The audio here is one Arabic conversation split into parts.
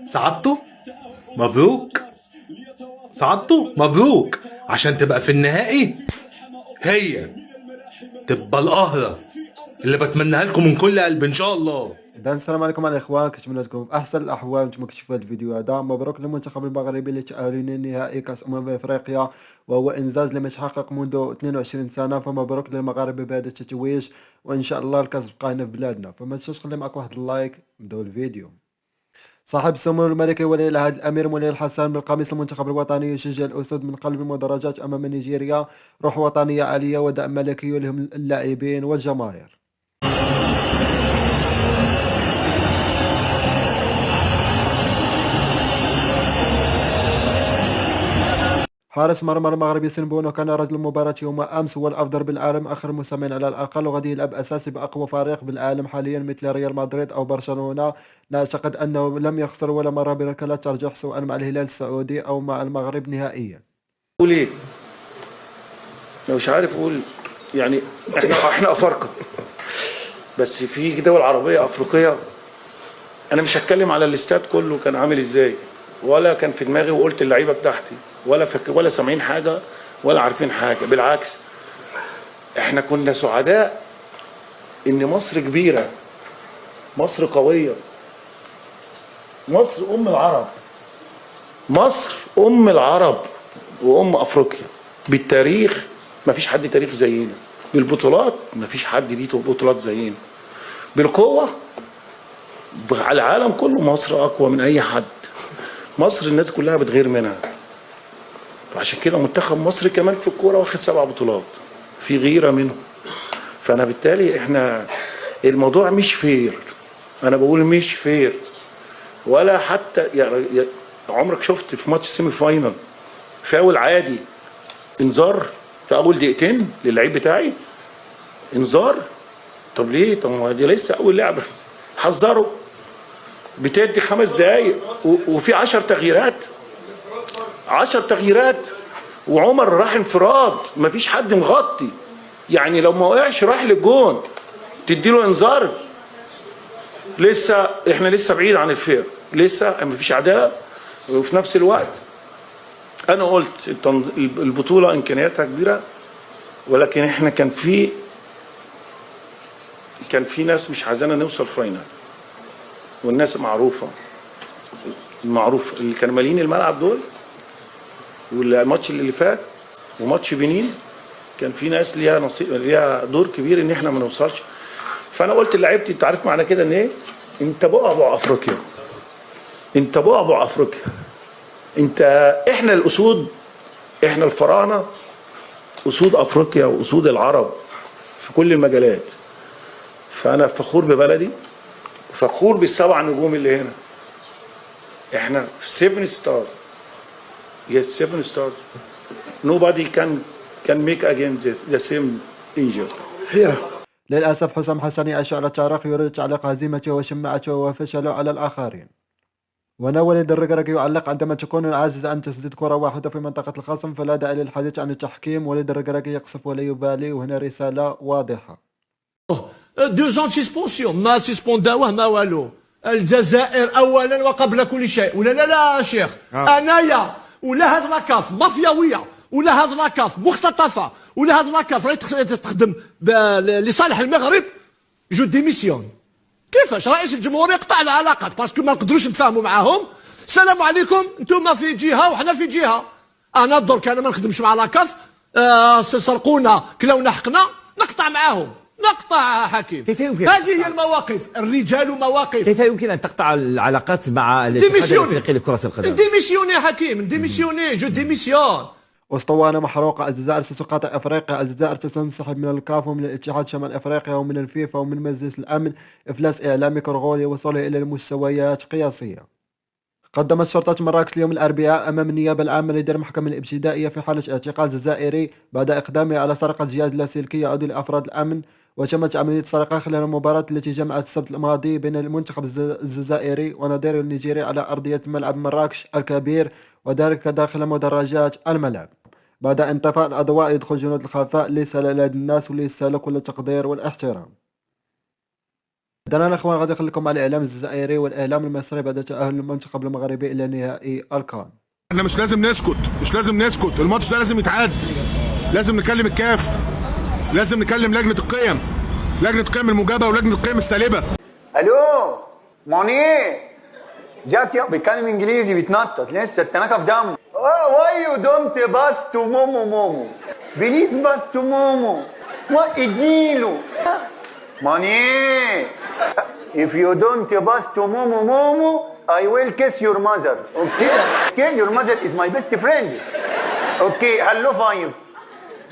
صعدتوا؟ مبروك. صعدتوا؟ مبروك. عشان تبقى في النهائي هي تبقى القهرة اللي بتمناها لكم من كل قلب ان شاء الله. إذن السلام عليكم على الإخوان، كنتمنى تكونوا بأحسن الأحوال. نتمنى تشوفوا هذا الفيديو هذا. مبروك للمنتخب المغربي لتأهله لنهائي كأس أفريقيا، وهو إنجاز لم يتحقق منذ 22 سنة. فمبروك للمغاربة بهذا التتويج، وإن شاء الله الكأس بقى هنا في بلادنا. فما تنساش تخلي معك واحد اللايك. نبداو الفيديو. صاحب السمو الملكي ولي العهد الأمير مولاي الحسن بالقميص المنتخب الوطني يشجع الأسود من قلب المدرجات أمام نيجيريا. روح وطنية عالية ودعم ملكي يلهم اللاعبين والجماهير. حارس مرمى المغرب ياسين بونو كان رجل المباراة يوم أمس، هو الأفضل بالعالم آخر موسمين على الأقل، وغادي يلعب أساسي بأقوى فريق بالعالم حاليا مثل ريال مدريد أو برشلونة. نعتقد أنه لم يخسر ولا مرة بركلات ترجيح سواء مع الهلال السعودي أو مع المغرب نهائيا. قول ايه؟ انا مش عارف اقول يعني احنا افارقه، بس في دول عربيه افريقيه. انا مش هتكلم على الاستاد كله كان عامل ازاي، ولا كان في دماغي وقلت اللعيبه بتاعتي ولا سامعين حاجه ولا عارفين حاجه. بالعكس احنا كنا سعداء ان مصر كبيره، مصر قويه، مصر ام العرب، مصر ام العرب وام افريقيا. بالتاريخ مفيش حد تاريخ زينا، بالبطولات مفيش حد ليه بطولات زينا، بالقوه على العالم كله مصر اقوى من اي حد. مصر الناس كلها بتغير منها، وعشان كده منتخب مصر كمان في الكوره واخد 7 بطولات، في غيره منهم. فانا بالتالي احنا الموضوع مش فير، انا بقول مش فير. ولا حتى يعني عمرك شفت في ماتش سيمي فاينل فاول عادي انذار في اول دقيقتين للعيب بتاعي؟ انذار؟ طب ليه؟ طب ما دي لسه اول لعبه، حذروا. بتدي 5 دقايق وفي 10 تغييرات، 10 تغييرات، وعمر راح انفراد مفيش حد مغطي، يعني لو ما وقعش راح للجون تديله انذار؟ احنا لسه بعيد عن الفير، لسه مفيش عداله. وفي نفس الوقت انا قلت البطوله امكانياتها كبيره، ولكن احنا كان في ناس مش عايزانا نوصل فاينل، والناس معروفه اللي كانوا مالين الملعب دول. والماتش اللي فات وماتش بنين كان في ناس ليها نصيب، ليها دور كبير ان احنا ما نوصلش. فانا قلت لعيبتي انت عارف معنى كده ان ايه؟ انت بعبع افريقيا، انت بعبع افريقيا، احنا الاسود، احنا الفراعنه، اسود افريقيا واسود العرب في كل المجالات. فانا فخور ببلدي، فخور بال7 نجوم اللي هنا. احنا 7 stars. Yes, 7 stars. Nobody can make again the same injury. Yeah. للأسف حسام حسن يعيش على التاريخ، يريد تعليق هزيمته وشماعته وفشله على الآخرين. وأنا وليد الركراكي يعلق: عندما تكون عاجز عن تسديد كرة واحدة في منطقة الخصم فلا داعي للحديث عن التحكيم. وليد الركراكي يقصف ولا يبالي، وهنا رسالة واضحة. دو جون سيسبونسيون ما سيسبونداوه ما والو. الجزائر اولا وقبل كل شيء، ولا لا شيخ؟ انايا ولا هاد لاكاف مافياويه، ولا هاد لاكاف مختطفه، ولا هاد لاكاف راهي تخدم لصالح المغرب، جو ديميسيون. كيفاش رئيس الجمهوريه يقطع العلاقات باسكو ما نقدروش نتفاهموا معاهم؟ السلام عليكم، انتم في جهه وحنا في جهه. انا درك انا ما نخدمش مع لاكاف، سرقونا كلاونا حقنا، نقطع معاهم، نقطع حكيم. كيف يمكن؟ هذه هي المواقف، الرجال مواقف. كيف يمكن ان تقطع العلاقات مع الاتحاد الافريقي لكرة القدم؟ ديميسيوني حكيم، ديميسيوني، جو ديميسيون. اسطوانة محروقة: الجزائر ستقاطع افريقيا، الجزائر ستنسحب من الكاف ومن الاتحاد شمال افريقيا ومن الفيفا ومن مجلس الامن. افلاس اعلامي كرغولي وصوله الى المستويات قياسية. قدمت شرطة مراكش اليوم الأربعاء أمام النيابة العامة لدى المحكمة الابتدائية في حالة اعتقال جزائري بعد إقدامه على سرقة جهاز لاسلكي يعود لأفراد الأمن. وتمت عملية السرقة خلال المباراة التي جمعت السبت الماضي بين المنتخب الجزائري ونظيره النيجيري على أرضية ملعب مراكش الكبير، وذلك داخل مدرجات الملعب. بعد انطفاء الأضواء يدخل جنود الخفاء ليس لدى الناس وليس له كل التقدير والاحترام. دنا الأخوان غادي نخليكم مع الإعلام الجزائري والإعلام المصري بعد تأهل المنتخب المغربي إلى نهائي الكان. احنا مش لازم نسكت، مش لازم نسكت، الماتش ده لازم يتعاد، لازم نكلم الكاف، لازم نكلم لجنة القيم، لجنة القيم الموجبة ولجنة القيم السالبة. الو موني جاك بيتكلم انجليزي بيتنطط لسه التناكه في دمه. واي يو دونت باس تو مومو مومو بليز باس تو مومو اديله موني if you don't pass to مومو مومو I will kiss your mother. Okay, your mother is my best friend. Okay, hello five.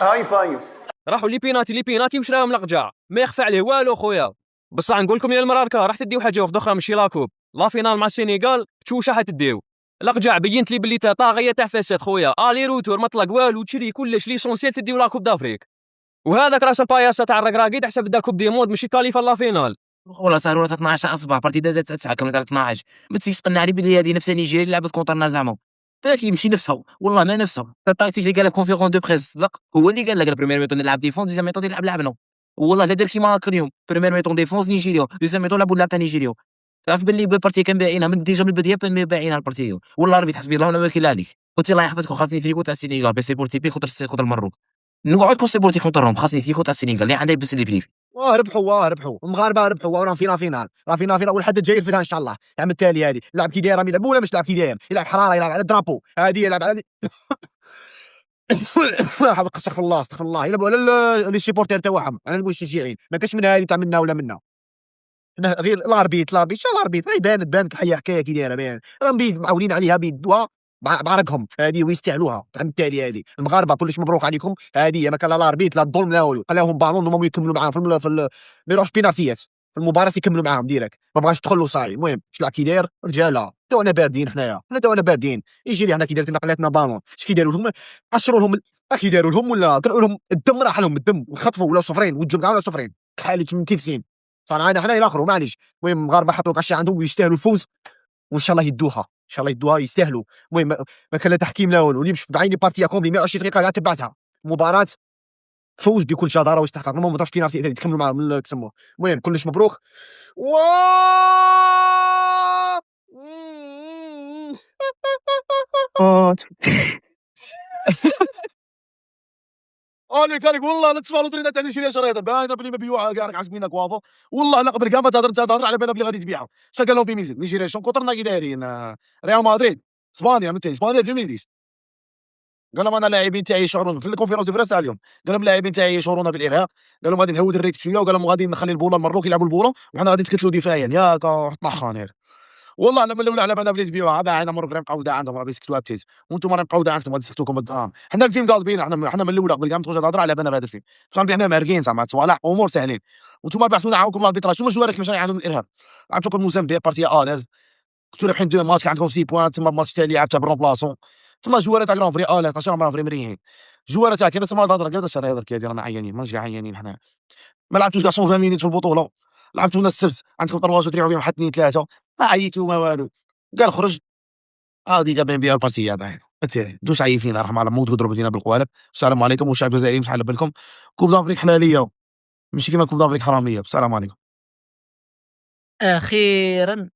هاي فايف. راحوا لي بيناتي وشراهم لقجاع ما يخفى عليه والو خويا. بصح نقول لكم يا المراركه راح تديو حاجه اخرى ماشي لاكوب لا فينال مع السنغال تشوشه حتديو لقجاع بينت لي بلي طاغيه تاع فساد خويا الي روتور مطلق والو تشري كلش ليسونسيال تديو لاكوب دافريك وهذاك راس الباياسه تاع الركراكي تحسب دا كوب دي مود ماشي كاليفا لا فينال. والله صاروا 12 اصبع بارتي 9 كانوا 12 ما تيسقنا علي بلي هذه نفس نيجيريا اللي لعبت كونترنا زعما فاك يمشي نفسها والله ما نفسها. التاكتيك اللي قال لك كونفيرون دو بريس صدق هو اللي قال لك البريمير ميطون نلعب ديفونس ديزيام ميطون يلعب لعبنا والله لا دار شي مارك اليوم بريمير ميطون ديفونس نيجيريا ديزيام ميطون لعبوا اللعب تاع نيجيريا. تعرف باللي البارتي كان باينها من ديجا من البدايه باينها البارتي والله ربي تحسبي الله ولا وكيل عليك. قلت الله يحفظكم خاصني فيكو تاع السنغال بي سي بورتي خاطر المروك نقعد كون سي بورتي خاطرهم خاصني فيكو تاع السنغال اللي عندها بس اللي بليف ربحوا المغاربه ربحوا وراهم فينا والحد الجاي فيها ان شاء الله العام التالي هذه يلعب كي داير يلعب ولا مش يلعب كي داير يلعب حراره يلعب على درابو هذه يلعب على استغفر الله يلعبوا على لي سيبورتير تاعهم على المشجعين ما كاش من هذه تاع منا ولا منا غير الاربيت ان شاء الله الاربيت بانت الحياه حكايه كي دايره باين راهم معولين عليها بيدوها بعرقهم هذه ويستاهلوها العام التالي هذه المغاربه كلش مبروك عليكم هذه ما كان لا الاربيت لا الظلم لا والو خلاهم بالون هما يكملوا معاهم في ما يروحش بينالتيات في المباراه يكملوا معاهم ديريكت ما بغاش يدخلوا صاي المهم اش لعب كي داير رجاله تونا باردين حنا تونا باردين يجي لي حنا كي دارت نقلاتنا بالون اش كي داروا لهم عشروا لهم كي داروا لهم ولا طلعوا لهم الدم راح لهم الدم وخطفوا ولا صفرين وجبنا ولا صفرين حالي متنفسين صراحه حنا الاخر معليش المهم المغاربه حطوا كاش عندهم ويستاهلوا الفوز وان شاء الله يدوها يستاهلوا المهم ما كان لا تحكيم لا والو اللي بعيني بارتي كومبلي 120 دقيقه قاعد تبعتها مباراه فوز بكل جداره واستحقاق ما مضاش فينا تكملوا مع كسموه المهم كلش مبروك انا كارك والله لا تسمعوا طريقه تاع نيجيريا شريطه باينه بلي ما بيوعها كاع عازمينك كوافو والله لا قبل كاع ما تهضر على بالها بلي غادي تبيعها اش قال لهم في ميزان نيجيريا شون كونترنا كي دايرين ريال مدريد اسبانيا 2010 قال لهم انا لاعبين تاعي يشعرون في الكونفيرونس دو بريس تاع اليوم قال لهم لاعبين تاعي يشعرون بالارهاق قال لهم غادي نهود الريت شويه وقال لهم غادي نخلي البوله المروك يلعبوا البوله وحنا غادي نتكتلوا دفاعيا ياك طمخان والله انا من الاول على بالنا بلي تبيعوها باعنا مرك نبقاو عندهم راه يسكتوا بتيت وانتم راه نبقاو عندكم غادي تسكتوكم الدراهم حنا الفيلم قاضبين حنا من الاول قبل كاع ما تخرج الهضره على بالنا بهذا الفيلم صافي حنا مارقين زعما صوالح امور ساهلين وانتم بعثونا عاوكم الاربيتراج شنو جوارك ماشي عندهم الارهاب عطوكم موزمبيق بارتي لاز كنتو رابحين دو ماتش عندكم 6 بوان تما الماتش التالي لعبتها بالرومبلاسون تما جواره تاع كرون فري لاز 12 مره فري مريحين جواره تاع كيما سما الهضره كاع الشهر يهضر كي رانا عيانين ماشي عيانين حنا ما لعبتوش كاع 120 مينيت في البطوله لعبتوا لنا السبت عندكم 3 تريعوا بهم حتى 2 3 ما عييتوا ما والو قال خرج هادي جابين بها البارتيه باين دوش عايفين رحم على موت وضربوا فينا بالقوالب السلام عليكم والشعب الجزائري مش على بالكم كوب دافريك حلاليه ماشي كيما كوب دافريك حراميه السلام عليكم. اخيرا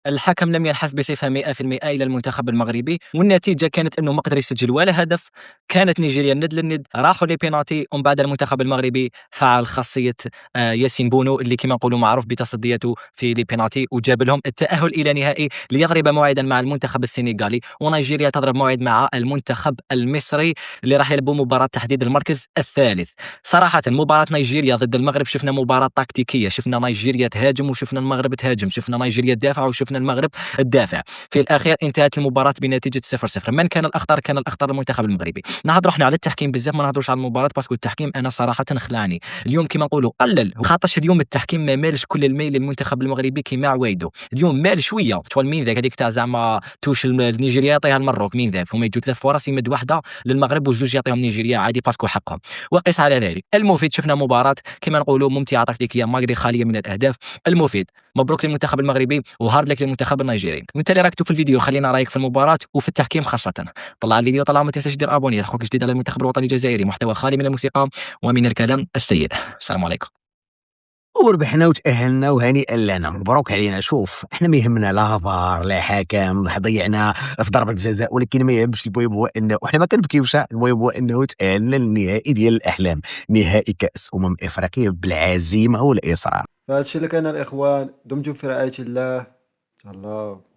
الحكم لم ينحاز بصفة 100% إلى المنتخب المغربي والنتيجة كانت أنه ما قدر يسجل ولا هدف. كانت نيجيريا ند للند راحوا لي بينالتي ومن بعد المنتخب المغربي فعل خاصية ياسين بونو اللي كما نقولوا معروف بتصديته في لي بينالتي وجاب لهم التأهل إلى نهائي ليضرب موعدا مع المنتخب السنغالي ونيجيريا تضرب موعد مع المنتخب المصري اللي راح يلعبوا مباراة تحديد المركز الثالث. صراحة مباراة نيجيريا ضد المغرب شفنا مباراة تكتيكية شفنا نيجيريا تهاجم وشفنا المغرب تهاجم شفنا نيجيريا تدافع وشفنا المغرب الدافع. في الاخير انتهت المباراه بنتيجه 0-0. من كان الاخطر؟ كان الاخطر المنتخب المغربي. نهضروا احنا على التحكيم بزاف ما نهضروش على المباراه باسكو التحكيم انا صراحه خلاني اليوم كما نقولوا قلل خاطرش اليوم التحكيم ما مالش كل الميل للمنتخب المغربي كيما عوايدو اليوم مال شويه شغل مين ذاك هذيك تاع زعما توش نيجيريا يعطيها المروك مين ذاك هما يجوا 3 فرص يمد واحده للمغرب وجوج يعطيهم نيجيريا عادي باسكو حقهم. وقس على ذلك المفيد شفنا مباراه كما نقولوا ممتعه تكتيكيه ماغري خاليه من الاهداف. المفيد مبروك للمنتخب المغربي وهارد لك للمنتخب النيجيري. وانت اللي راك تشوف الفيديو خلينا رايك في المباراه وفي التحكيم خاصه. طلع الفيديو طلع ما تنساش دير ابوني اخوك جديد على المنتخب الوطني الجزائري محتوى خالي من الموسيقى ومن الكلام السيد. السلام عليكم. وربحنا وتأهلنا وهنيئا لنا، مبروك علينا. شوف احنا ما يهمنا لا فار لا حكم، ضيعنا في ضربة جزاء، ولكن ما يهمش. المهم هو انه احنا ما كنبكيوش، المهم هو انه تأهلنا للنهائي ديال الاحلام، نهائي كأس افريقيا بالعزيمة والاصرار. فهذا الشيء اللي كان الاخوان، دمتم في رعاية الله. الله.